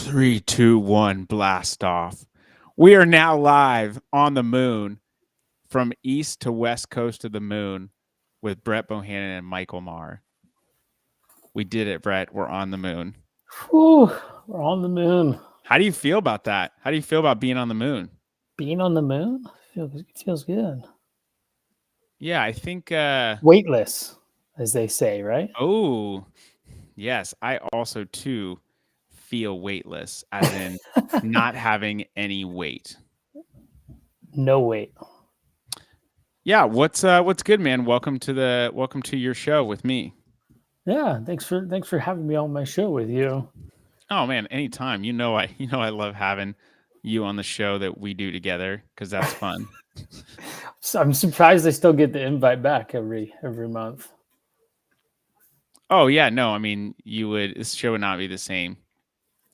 Three, two, one, blast off. We are now live on the moon from east to west coast of the moon with Brett Bohannon and Michael Marr. We did it, Brett. We're on the moon. Whew, we're on the moon. How do you feel about that? How do you feel about being on the moon? Being on the moon feels good. Yeah, I think. Weightless, as they say, right? Oh, yes. I also too feel weightless, as in not having any weight. No weight. Yeah, what's good, man? Welcome to your show with me. Yeah, thanks for having me on my show with you. Oh man, anytime. I love having you on the show that we do together because that's fun. So I'm surprised I still get the invite back every month. Oh yeah, no, I mean this show would not be the same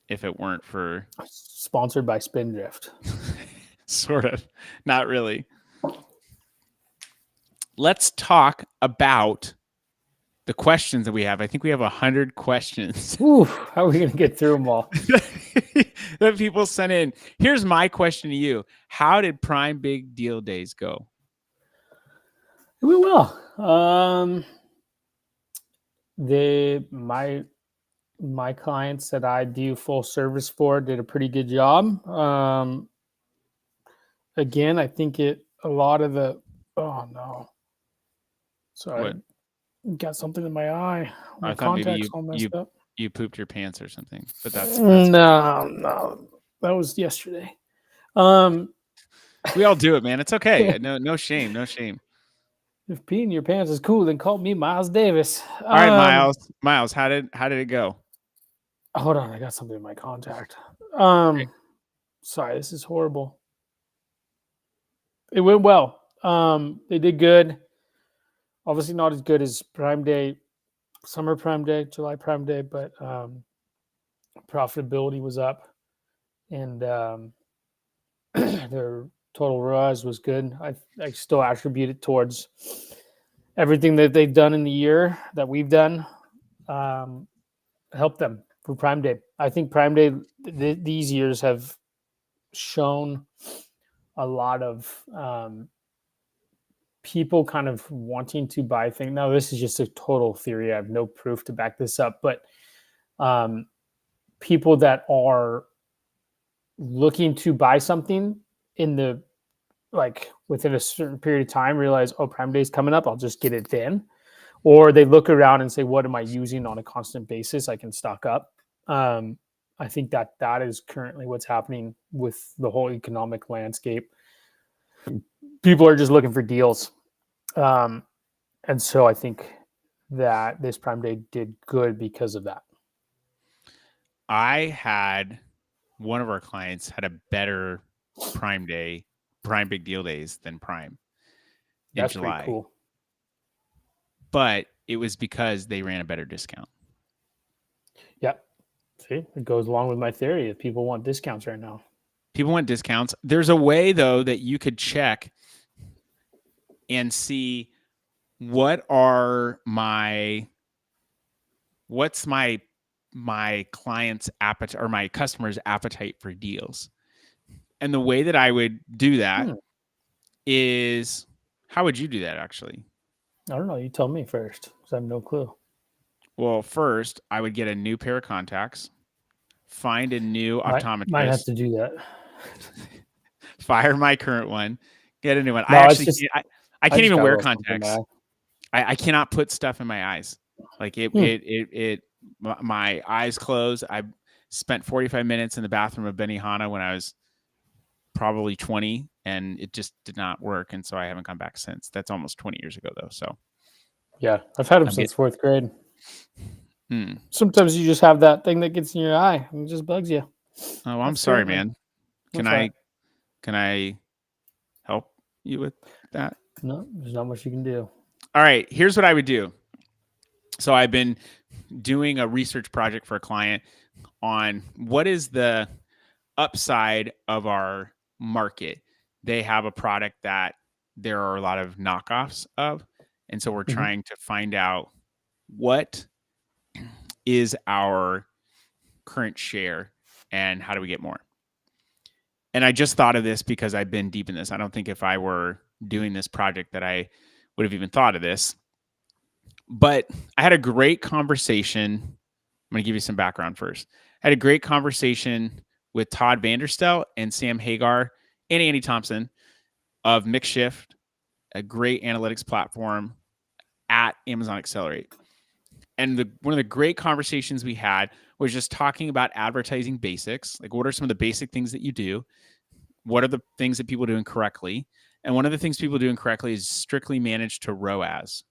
if it weren't for Sponsored by Spindrift. sort of, not really. Let's talk about the questions that we have. I think we have 100 questions Ooh, how are we gonna get through them all? that people sent in. Here's my question to you: how did Prime Big Deal Days go? It went well. My clients that I do full service for did a pretty good job. Again, I think a lot of the oh no, sorry, What? got something in my eye. My I thought maybe contacts all messed up. you pooped your pants or something, but that's No, that was yesterday. Um, we all do it, man. It's okay. No shame, no shame. if peeing your pants is cool, then call me Miles Davis. All right, Miles, how did it go? Hold on, I got something in my contact. Okay. Sorry, this is horrible. It went well. They did good. Obviously, not as good as Prime Day, Summer Prime Day, July Prime Day, but profitability was up, and their total rise was good. I still attribute it towards everything that they've done in the year that we've done, helped them for Prime Day. I think Prime Day these years have shown a lot of people kind of wanting to buy things. Now, this is just a total theory. I have no proof to back this up, but people that are looking to buy something in the within a certain period of time realize, oh, Prime Day is coming up, I'll just get it then. Or they look around and say, what am I using on a constant basis? I can stock up. I think that is currently what's happening with the whole economic landscape. People are just looking for deals. And so I think that this Prime Day did good because of that. I had one of our clients had a better Prime Big Deal Days than Prime in That's July. pretty cool. But it was because they ran a better discount. Yep. See, it goes along with my theory that people want discounts right now. People want discounts. There's a way though that you could check and see what's my client's appetite or my customer's appetite for deals. And the way that I would do that is, how would you do that actually? I don't know. You tell me first because I have no clue. Well, first I would get a new pair of contacts, find a new optometrist. Might have to do that. Fire my current one, get a new one. No, I can't even wear contacts. I cannot put stuff in my eyes. Like my eyes close. I spent 45 minutes in the bathroom of Benihana when I was probably 20, and it just did not work. And so I haven't gone back since. That's almost 20 years ago though. So yeah, I've had them since fourth grade. Sometimes you just have that thing that gets in your eye and it just bugs you. Oh, I'm sorry, man. Can I help you with that? No, there's not much you can do. All right, here's what I would do. So I've been doing a research project for a client on what is the upside of our market. They have a product that there are a lot of knockoffs of. And so we're trying to find out what is our current share and how do we get more? And I just thought of this because I've been deep in this. I don't think if I were doing this project that I would have even thought of this. But I had a great conversation. I'm going to give you some background first. I had a great conversation with Todd Vanderstel and Sam Hagar and Andy Thompson of Mixshift, a great analytics platform at Amazon Accelerate. And one of the great conversations we had was just talking about advertising basics. Like, what are some of the basic things that you do? What are the things that people are doing correctly? And one of the things people are doing correctly is strictly managed to ROAS.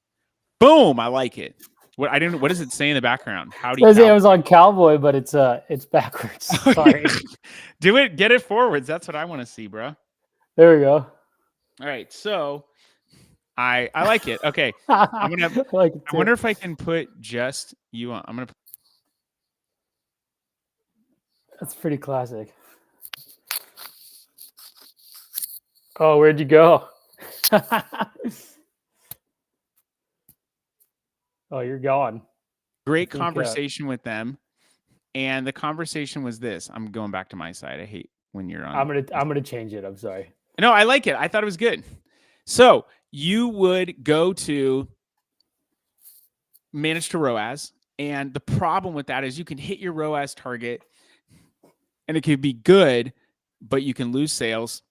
Boom! I like it. What does it say in the background? Howdy. It says Amazon Cowboy, but it's backwards. Sorry. Do it. Get it forwards. That's what I want to see, bro. There we go. All right. So I like it. Okay. I wonder if I can put just you on. I'm gonna. That's pretty classic. Oh, where'd you go? Oh, you're gone. Great conversation with them. And the conversation was this. I'm going back to my side. I hate when you're on. I'm gonna change it. I'm sorry. No, I like it. I thought it was good. So you would go to manage to ROAS. And the problem with that is you can hit your ROAS target and it could be good, but you can lose sales.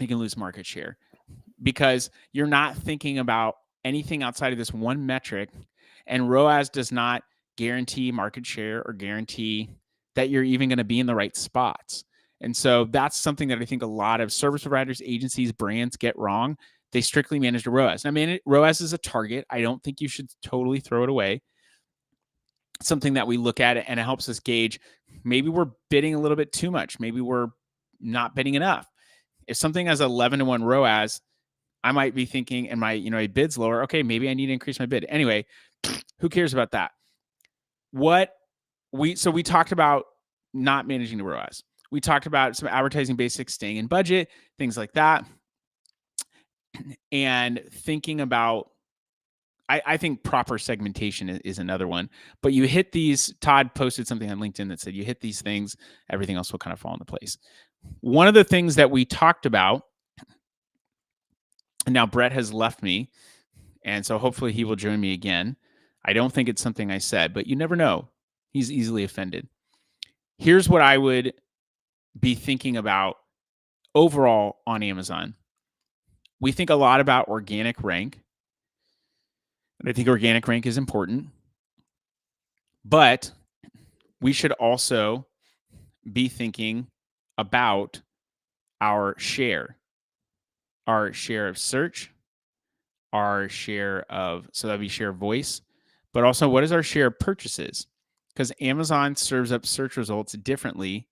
You can lose market share because you're not thinking about anything outside of this one metric. And ROAS does not guarantee market share or guarantee that you're even going to be in the right spots. And so that's something that I think a lot of service providers, agencies, brands get wrong. They strictly manage the ROAS. I mean, ROAS is a target. I don't think you should totally throw it away. It's something that we look at and it helps us gauge. Maybe we're bidding a little bit too much. Maybe we're not bidding enough. If something has 11-to-1 ROAS, I might be thinking, and my bid's lower. Okay, maybe I need to increase my bid. Anyway, who cares about that? We talked about not managing the ROAS. We talked about some advertising basics, staying in budget, things like that. And thinking about, I think proper segmentation is another one. But you hit these, Todd posted something on LinkedIn that said you hit these things, everything else will kind of fall into place. One of the things that we talked about, and now Brett has left me, and so hopefully he will join me again. I don't think it's something I said, but you never know. He's easily offended. Here's what I would be thinking about overall on Amazon. We think a lot about organic rank, and I think organic rank is important, but we should also be thinking about our share of search, our share of, so that'd be share of voice, but also what is our share of purchases? Because Amazon serves up search results differently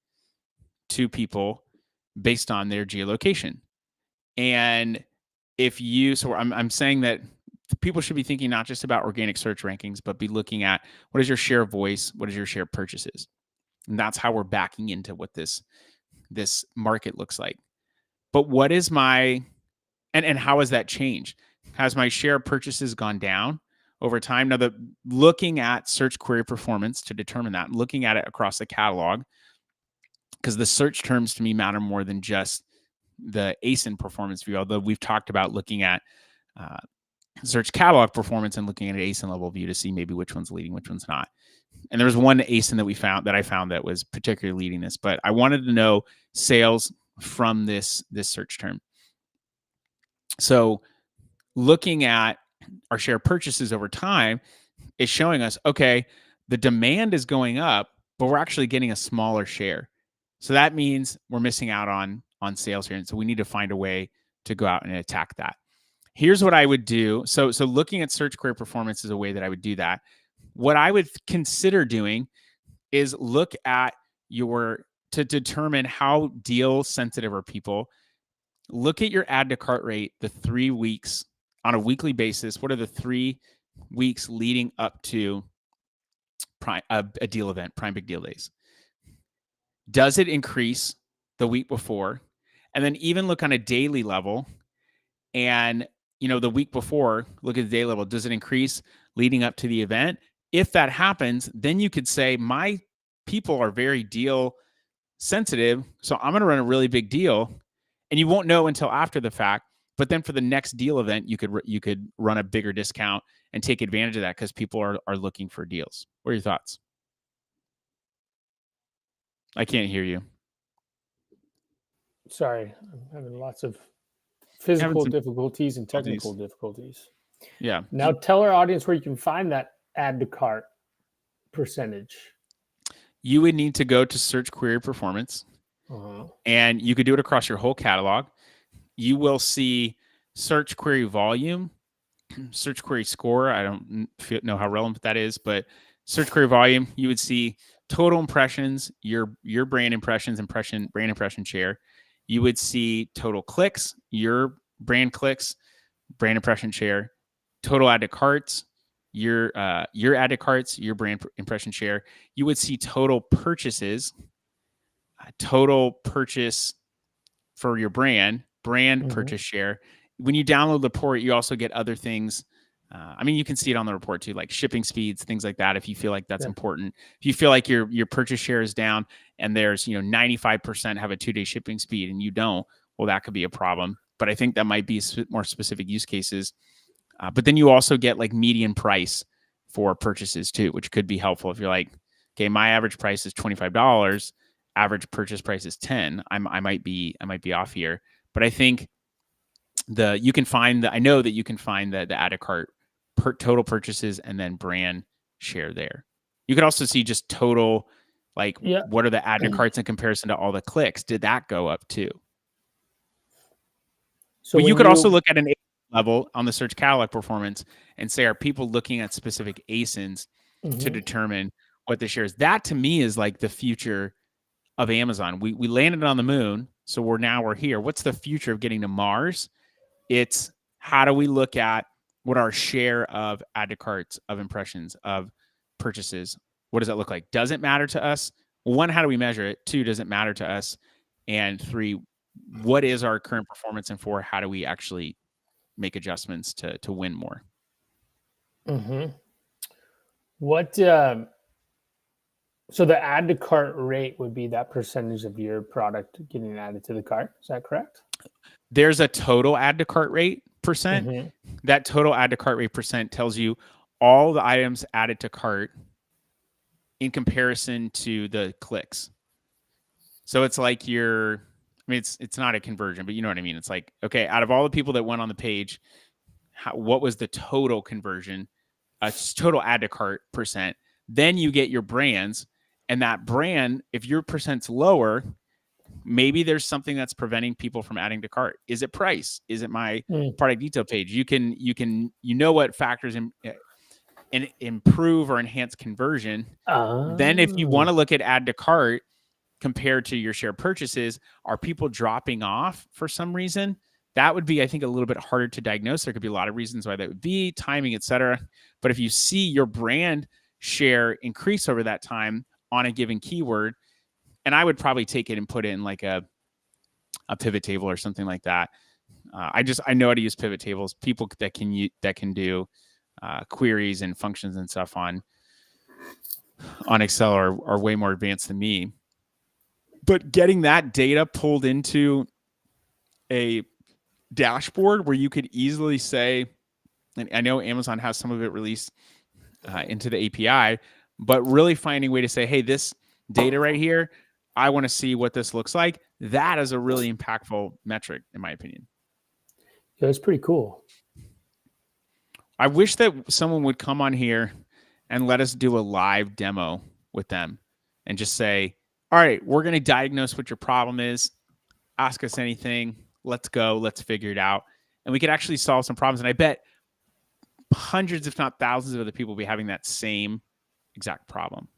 to people based on their geolocation. And I'm saying that people should be thinking not just about organic search rankings, but be looking at what is your share of voice, what is your share of purchases? And that's how we're backing into what this market looks like. But what is and how has that changed? Has my share of purchases gone down over time? Now, looking at search query performance to determine that, looking at it across the catalog, because the search terms to me matter more than just the ASIN performance view, although we've talked about looking at search catalog performance and looking at an ASIN level view to see maybe which one's leading, which one's not. And there was one ASIN that I found that was particularly leading this, but I wanted to know sales from this search term. So looking at our share purchases over time is showing us, okay, the demand is going up, but we're actually getting a smaller share. So that means we're missing out on sales here. And so we need to find a way to go out and attack that. Here's what I would do. So looking at search query performance is a way that I would do that. What I would consider doing is look at to determine how deal sensitive are people. Look at your add to cart rate, the 3 weeks on a weekly basis. What are the 3 weeks leading up to a deal event, Prime Big Deal Days? Does it increase the week before? And then even look on a daily level and, the week before, look at the day level. Does it increase leading up to the event? If that happens, then you could say, my people are very deal sensitive, so I'm going to run a really big deal, and you won't know until after the fact. But then for the next deal event, you could run a bigger discount and take advantage of that because people are looking for deals. What are your thoughts? I can't hear you. Sorry, I'm having lots of physical difficulties and technical difficulties. Yeah. Now tell our audience where you can find that add to cart percentage. You would need to go to search query performance, and you could do it across your whole catalog. You will see search query volume, search query score. I don't know how relevant that is, but search query volume, you would see total impressions, your brand impressions, brand impression share. You would see total clicks, your brand clicks, brand impression share, total add to carts, your add to carts, your brand impression share. You would see total purchases, total purchase for your brand purchase share. When you download the report, you also get other things. I mean, you can see it on the report too, like shipping speeds, things like that. If you feel like that's important, if you feel like your purchase share is down and there's 95% have a 2-day shipping speed and you don't, well, that could be a problem. But I think that might be more specific use cases. But then you also get like median price for purchases too, which could be helpful if you're like, okay, my average price is $25, average purchase price is 10. I might be off here, but I think you can find I know that you can find the add to cart total purchases and then brand share there. You could also see just total, like what are the add to carts in comparison to all the clicks? Did that go up too? So you could also look at an level on the search catalog performance and say, are people looking at specific ASINs to determine what the share is? That to me is like the future of Amazon. We landed on the moon, so we're here. What's the future of getting to Mars? It's how do we look at what our share of add to carts, of impressions, of purchases, what does that look like? Does it matter to us? One, how do we measure it? Two, does it matter to us? And three, what is our current performance? And four, how do we actually make adjustments to win more? What so the add to cart rate would be that percentage of your product getting added to the cart. Is that correct? There's a total add to cart rate percent. That total add to cart rate percent tells you all the items added to cart in comparison to the clicks. So it's like it's not a conversion, but you know what I mean? It's like, okay, out of all the people that went on the page, what was the total conversion, total add to cart percent? Then you get your brands, and that brand, if your percent's lower, maybe there's something that's preventing people from adding to cart. Is it price? Is it my product detail page? You know what factors in improve or enhance conversion. Then if you want to look at add to cart compared to your share purchases, are people dropping off for some reason? That would be, I think, a little bit harder to diagnose. There could be a lot of reasons why that would be, timing, etc. But if you see your brand share increase over that time on a given keyword, and I would probably take it and put it in like a pivot table or something like that. I know how to use pivot tables. People that can do queries and functions and stuff on Excel are way more advanced than me. But getting that data pulled into a dashboard where you could easily say, and I know Amazon has some of it released into the API, but really finding a way to say, hey, this data right here, I want to see what this looks like. That is a really impactful metric, in my opinion. Yeah, it's pretty cool. I wish that someone would come on here and let us do a live demo with them and just say, all right, we're going to diagnose what your problem is. Ask us anything. Let's go. Let's figure it out. And we could actually solve some problems. And I bet hundreds, if not thousands of other people will be having that same exact problem.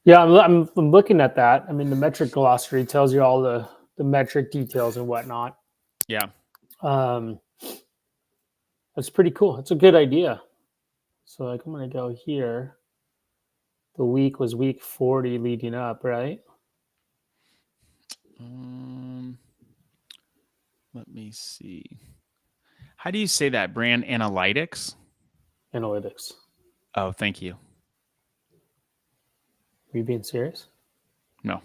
Yeah, I'm looking at that. I mean, the metric glossary tells you all the metric details and whatnot. Yeah. That's pretty cool. It's a good idea. So like I'm going to go here. The week was week 40 leading up, right? Let me see. How do you say that? Brand analytics? Analytics. Oh, thank you. Are you being serious? No.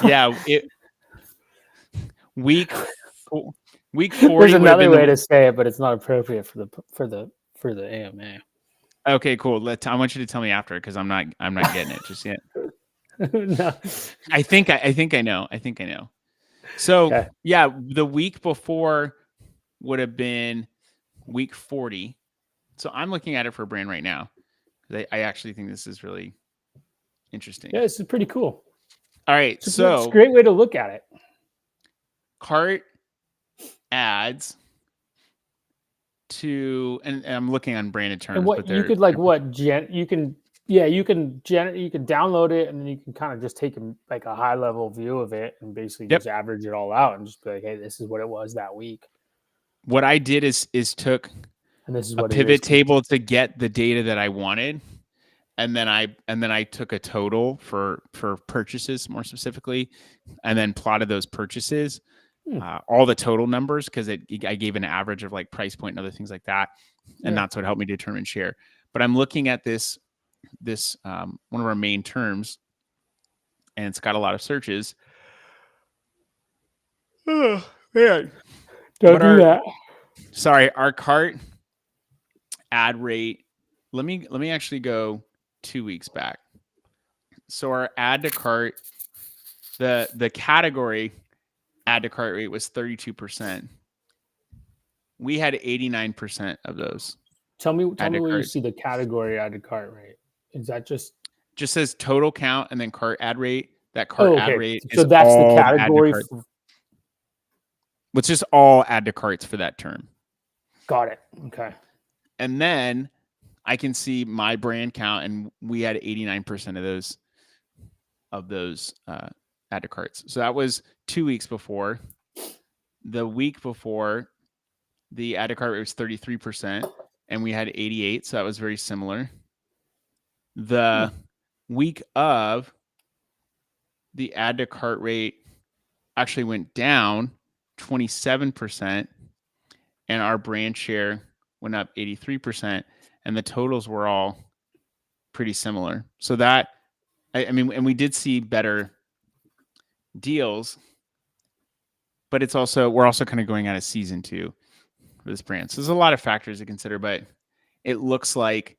Yeah, week 40 There's would have been another way to say it, but it's not appropriate for the AMA. Okay, cool. I want you to tell me after because I'm not getting it just yet. No. I think I know. So Okay. yeah, the week before would have been week 40. So I'm looking at it for a brand right now. I actually think this is really interesting. Yeah, this is pretty cool. All right, it's so a great way to look at it. Cart ads to, and I'm looking on branded terms. And what you could you can download it, and then you can kind of just take like a high level view of it and basically just average it all out and just be like, hey, this is what it was that week. What I did is took and this is a what pivot table to get the data that I wanted. And then I took a total for purchases more specifically, and then plotted those purchases, all the total numbers, because I gave an average of like price point and other things like that, and that's what helped me determine share. But I'm looking at this one of our main terms, and it's got a lot of searches. Oh man, don't do that. Sorry, our cart ad rate. Let me actually go 2 weeks back. So our add to cart, the category add to cart rate was 32%. We had 89% of those. Tell me where you see the category add to cart rate. Is that just says total count and then cart ad rate? That cart ad rate so is that's all the category. It's just all add to carts for that term. Got it. Okay. And then I can see my brand count, and we had 89% of those add to carts. So that was 2 weeks before. The week before, the add to cart rate was 33%, and we had 88. So that was very similar. The week of, the add to cart rate actually went down 27%, and our brand share went up 83%, and the totals were all pretty similar. So that, I mean, and we did see better deals, but we're also kind of going out of season 2 for this brand. So there's a lot of factors to consider, but it looks like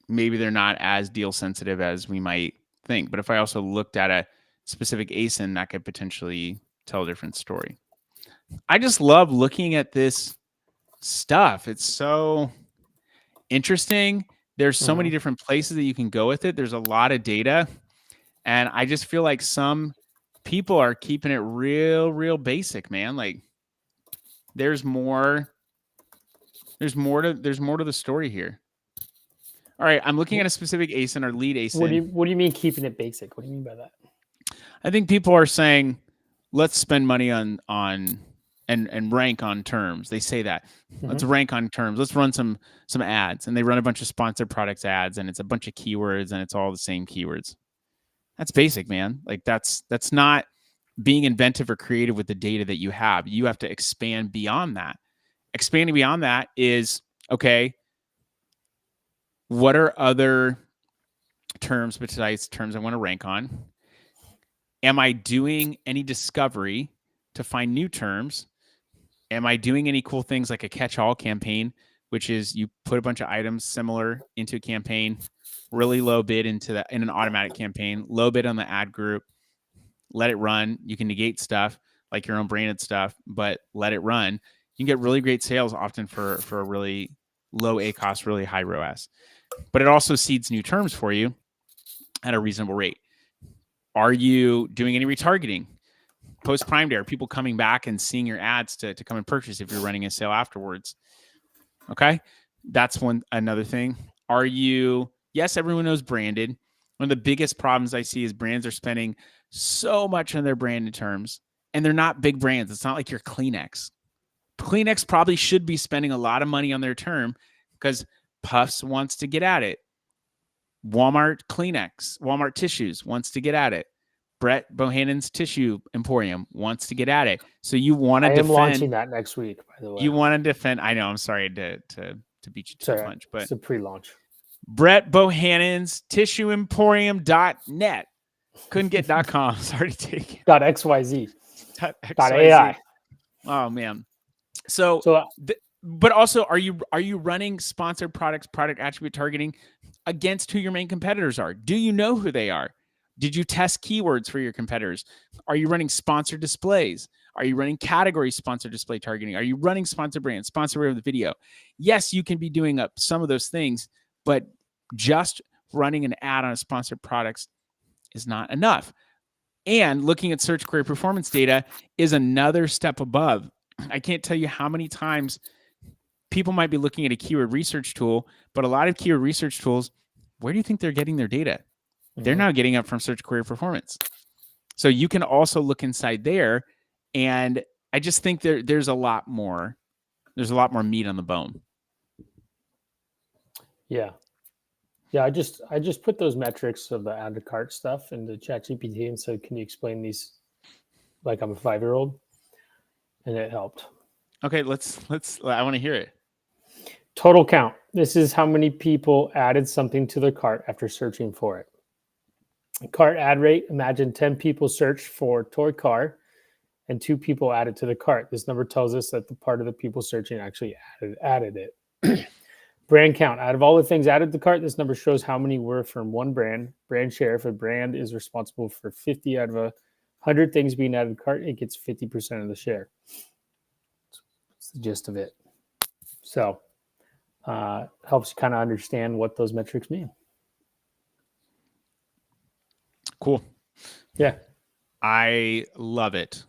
maybe they're not as deal sensitive as we might think. But if I also looked at a specific ASIN, that could potentially tell a different story. I just love looking at this stuff. It's so interesting. There's so many different places that you can go with it. There's a lot of data. And I just feel like some people are keeping it real basic, man. Like there's more to the story here. All right, I'm looking at a specific ASIN, our lead ASIN. What do you mean keeping it basic? What do you mean by that? I think people are saying, let's spend money on and rank on terms. They say that. Let's rank on terms. Let's run some ads. And they run a bunch of sponsored products ads, and it's a bunch of keywords, and it's all the same keywords. That's basic, man. Like that's not being inventive or creative with the data that you have. You have to expand beyond that. Expanding beyond that is, okay, what are other terms besides terms I want to rank on? Am I doing any discovery to find new terms? Am I doing any cool things like a catch-all campaign, which is you put a bunch of items similar into a campaign, really low bid in an automatic campaign, low bid on the ad group, let it run. You can negate stuff like your own branded stuff, but let it run. You can get really great sales often for a really low ACoS, really high ROAS. But it also seeds new terms for you at a reasonable rate. Are you doing any retargeting? Post Prime Day, are people coming back and seeing your ads to come and purchase if you're running a sale afterwards? Okay, that's another thing. Are you? Yes, everyone knows branded. One of the biggest problems I see is brands are spending so much on their branded terms, and they're not big brands. It's not like your Kleenex. Kleenex probably should be spending a lot of money on their term because Puffs wants to get at it. Walmart Kleenex, Walmart Tissues wants to get at it. Brett Bohannon's Tissue Emporium wants to get at it. So you want to defend. I am launching that next week, by the way. You want to defend. I know. I'm sorry to beat you to the punch, but it's a pre-launch. Brett Bohannon's tissueemporium.net. Couldn't get .com. It's already taken. .xyz. .ai. Oh man. So but also, are you running sponsored products, product attribute targeting against who your main competitors are? Do you know who they are? Did you test keywords for your competitors? Are you running sponsored displays? Are you running category sponsored display targeting? Are you running sponsored brand, sponsored of the video? Yes, you can be doing up some of those things, but just running an ad on a sponsored products is not enough. And looking at search query performance data is another step above. I can't tell you how many times people might be looking at a keyword research tool, but a lot of keyword research tools, where do you think they're getting their data? They're now getting it from search query performance. So you can also look inside there. And I just think there's a lot more. There's a lot more meat on the bone. Yeah. Yeah, I just put those metrics of the add to cart stuff into ChatGPT and said, can you explain these like I'm a 5-year-old? And it helped. Okay, let's I want to hear it. Total count. This is how many people added something to their cart after searching for it. Cart ad rate. Imagine 10 people searched for toy car and 2 people added to the cart. This number tells us that the part of the people searching actually added it. Brand count. Out of all the things added to the cart, this number shows how many were from one brand. Brand share. If a brand is responsible for 50 out of 100 things being added to the cart, it gets 50% of the share. That's the gist of it. So helps you kind of understand what those metrics mean. Cool. Yeah. I love it.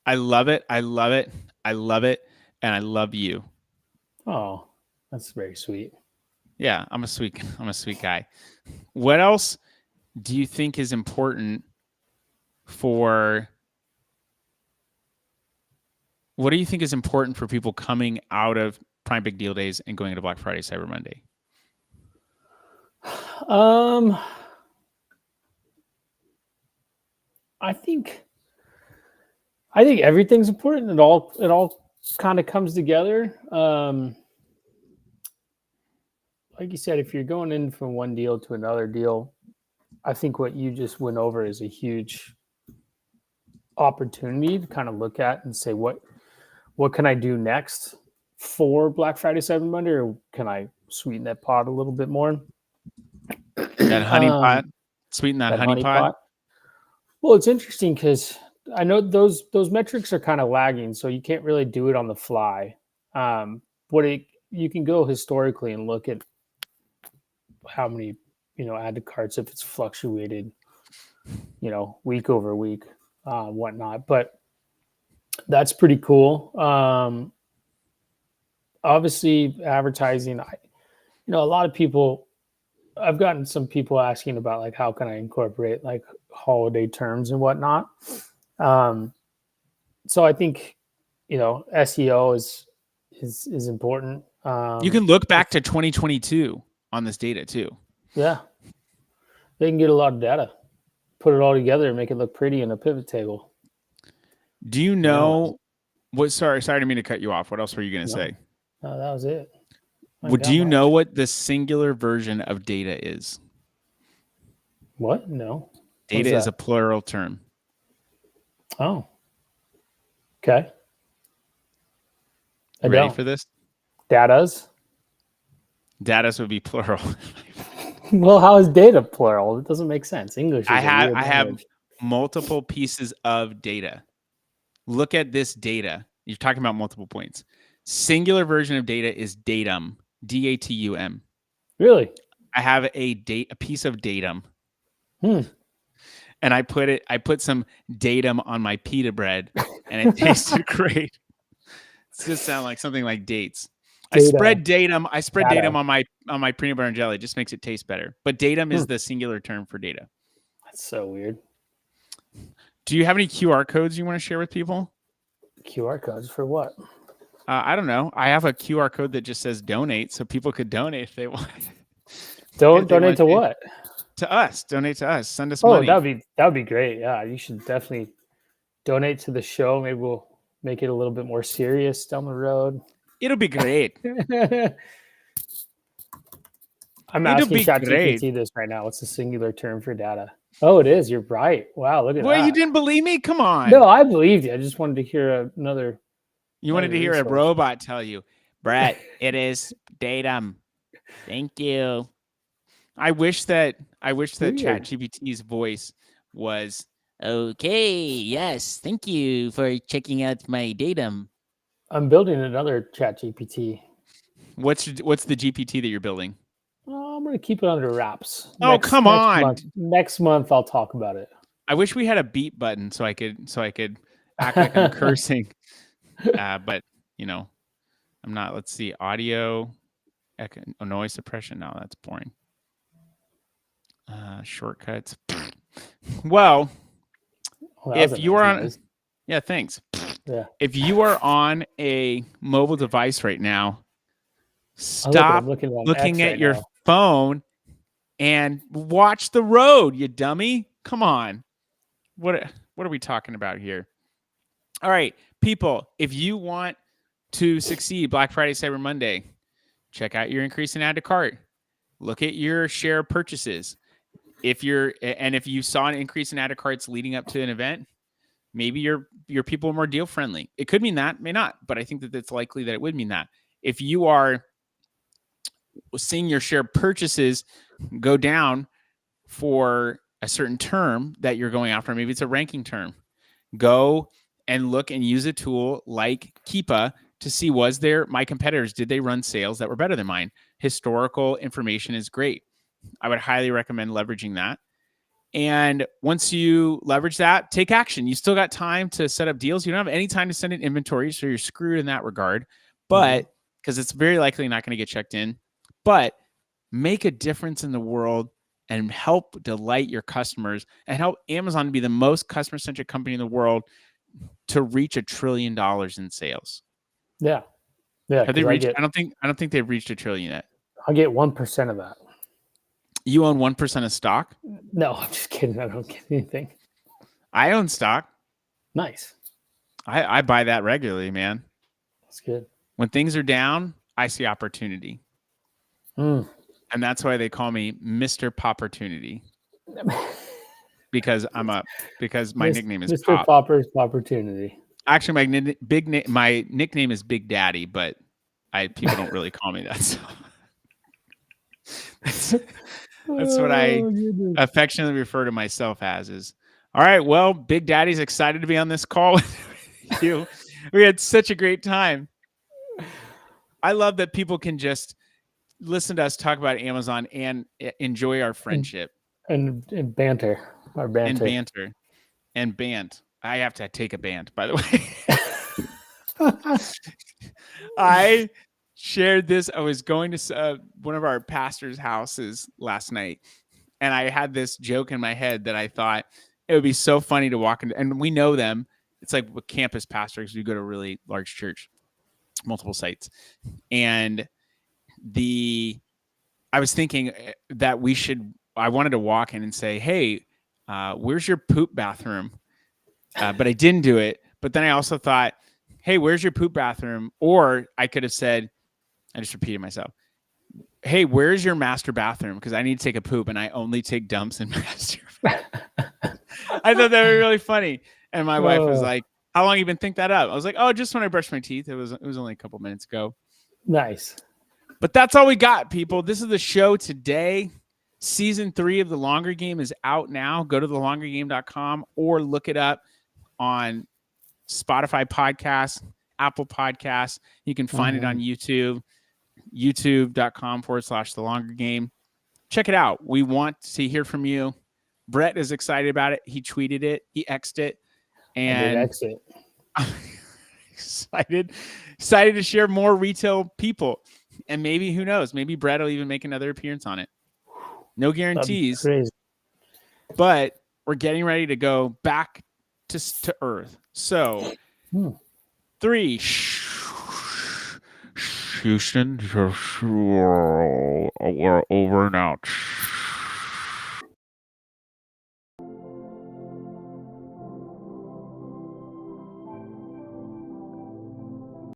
I love it. I love it. I love it. And I love you. Oh, that's very sweet. Yeah, I'm a sweet guy. What else do you think is important for people coming out of Prime Big Deal Days and going into Black Friday, Cyber Monday? I think everything's important. It all kind of comes together. Like you said, if you're going in from one deal to another deal, I think what you just went over is a huge opportunity to kind of look at and say, what can I do next for Black Friday, Cyber Monday, or can I sweeten that pot a little bit more? That honey pot, sweeten that honey pot. Well, it's interesting because I know those metrics are kind of lagging, so you can't really do it on the fly. You can go historically and look at how many, add to carts if it's fluctuated, week over week, whatnot. But that's pretty cool. Obviously, advertising. A lot of people. I've gotten some people asking about like how can I incorporate like holiday terms and whatnot. So I think SEO is important. You can look back to 2022 on this data too. Yeah, they can get a lot of data, put it all together, and make it look pretty in a pivot table. Do you know what? Sorry, I didn't mean to cut you off. What else were you going to say? No, that was it. Do you know what the singular version of data is? What? No. Data is a plural term. Oh. Okay. Ready for this? Datas? Datas would be plural. Well, how is data plural? It doesn't make sense. English is I have multiple pieces of data. Look at this data. You're talking about multiple points. Singular version of data is datum. DATUM. Really? I have a piece of datum. And I put some datum on my pita bread and it tasted great. It's just sound like something like dates. I spread datum on my peanut butter and jelly. It just makes it taste better. But datum is the singular term for data. That's so weird. Do you have any QR codes you want to share with people? QR codes for what? I don't know. I have a QR code that just says donate, so people could donate if they want. Donate to what? To us. Donate to us. Send us money. that would be great. Yeah, you should definitely donate to the show. Maybe we'll make it a little bit more serious down the road. It'll be great. I'm asking ChatGPT this right now. What's the singular term for data? Oh, it is. You're right. Wow, look at that. Well, you didn't believe me? Come on. No, I believed you. I just wanted to hear another. You wanted to hear a robot tell you, Brett, it is datum. Thank you. I wish that ChatGPT's voice was okay. Yes, thank you for checking out my datum. I'm building another ChatGPT. What's the GPT that you're building? I'm going to keep it under wraps. Oh, come on. Next month I'll talk about it. I wish we had a beep button so I could act like I'm cursing. But I'm not. Let's see. Audio, noise suppression. No, that's boring. Shortcuts. Well, if you are on, yeah, thanks. Yeah. If you are on a mobile device right now, stop looking at your phone and watch the road, you dummy. Come on. What are we talking about here? All right, people, if you want to succeed Black Friday, Cyber Monday, check out your increase in add to cart. Look at your share of purchases. If you saw an increase in add to carts leading up to an event, maybe your people are more deal friendly. It could mean that, may not, but I think that it's likely that it would mean that. If you are seeing your share of purchases go down for a certain term that you're going after, maybe it's a ranking term, go and look and use a tool like Keepa to see, my competitors, did they run sales that were better than mine? Historical information is great. I would highly recommend leveraging that. And once you leverage that, take action. You still got time to set up deals. You don't have any time to send in inventory, so you're screwed in that regard. But because it's very likely not going to get checked in, but make a difference in the world and help delight your customers and help Amazon to be the most customer-centric company in the world to reach $1 trillion in sales. Yeah. Yeah. Have they reached? I don't think they've reached $1 trillion yet. I'll get 1% of that. You own 1% of stock? No, I'm just kidding. I don't get anything. I own stock. Nice. I buy that regularly, man. That's good. When things are down, I see opportunity. And that's why they call me Mr. Popportunity. Because my nickname is Mr. Popper's Opportunity. Actually, my nickname is Big Daddy, but people don't really call me that. So that's what I affectionately refer to myself as. Is all right. Well, Big Daddy's excited to be on this call with you. We had such a great time. I love that people can just listen to us talk about Amazon and enjoy our friendship and banter. Our banter. And band. I have to take a band, by the way. I shared this. I was going to one of our pastor's houses last night, and I had this joke in my head that I thought it would be so funny to walk into, and we know them. It's like with campus pastors, we go to a really large church, multiple sites. And I was thinking that I wanted to walk in and say, hey, where's your poop bathroom? But I didn't do it. But then I also thought, hey, where's your poop bathroom? Or I could have said, I just repeated myself. Hey, where's your master bathroom? Because I need to take a poop and I only take dumps in master. I thought that would be really funny. And my wife was like, how long have you been thinking that up? I was like, oh, just when I brushed my teeth. It was only a couple minutes ago. Nice. But that's all we got, people. This is the show today. Season 3 of The Longer Game is out now. Go to thelongergame.com or look it up on Spotify podcasts, Apple podcasts. You can find it on YouTube, youtube.com/thelongergame. Check it out. We want to hear from you. Brett is excited about it. He tweeted it. He X'd it. And I did X it. Excited to share more retail people. And maybe, who knows, maybe Brett will even make another appearance on it. No guarantees. But we're getting ready to go back to Earth. So, 3. Houston, we're over and out.